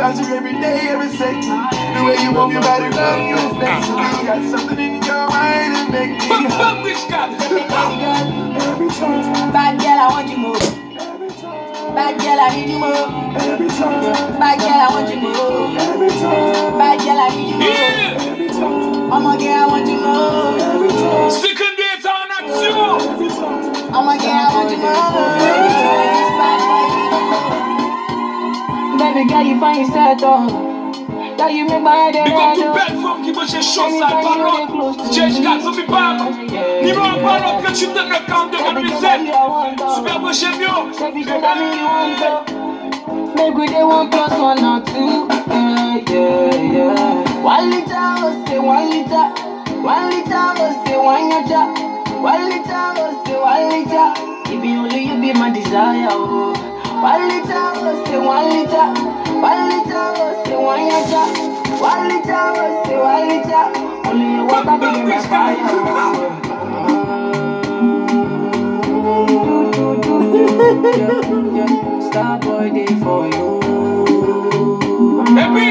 about you every day, every second. The way you move your body, love you is next to me. Got something in your mind that make me hot. Every time. Bad girl, I want you more. Bad girl, I need you more. Every time. Bad girl, I want you more. Every time. Bad girl, I need you more. Every time. I'm a girl, I want you more. Every time. Second date en action. Every time. I'm a girl, I want you more. Baby girl, you find yourself on. That you make my head Big up red. to belle femme qui veut chez Chaussade, Parole. JH4, Sophie Pam. Numéro Parole, que tu te mets quand de la musique. Super beau chez Mio. Baby, so tell me you want to. Make we dey 1 + 1 or 2. Yeah. 1 liter, oh say 1 liter. 1 liter, oh say 1 yacha. 1 liter, oh say 1 liter. It be only you be my desire, oh. 1 liter, oh say 1 liter. 1 liter, oh say 1 yacha. 1 liter, oh say 1 liter. Only your water be my fire, yeah. Star boy day for you. Baby.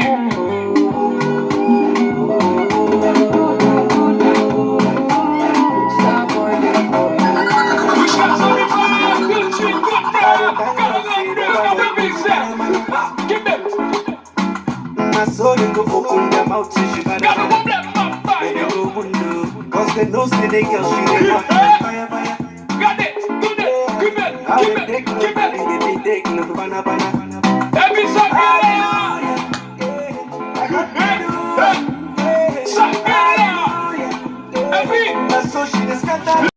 Star boy day for you. We got Sophie Pam. Good shit, good girl. Give them. My soul go open their mouth to you. Got a problem, man. Fire. Cause they know say they girl she dey hot like fire. Got it. Give it. Give it. Give it. Give it. Every second. Every. So she just got that.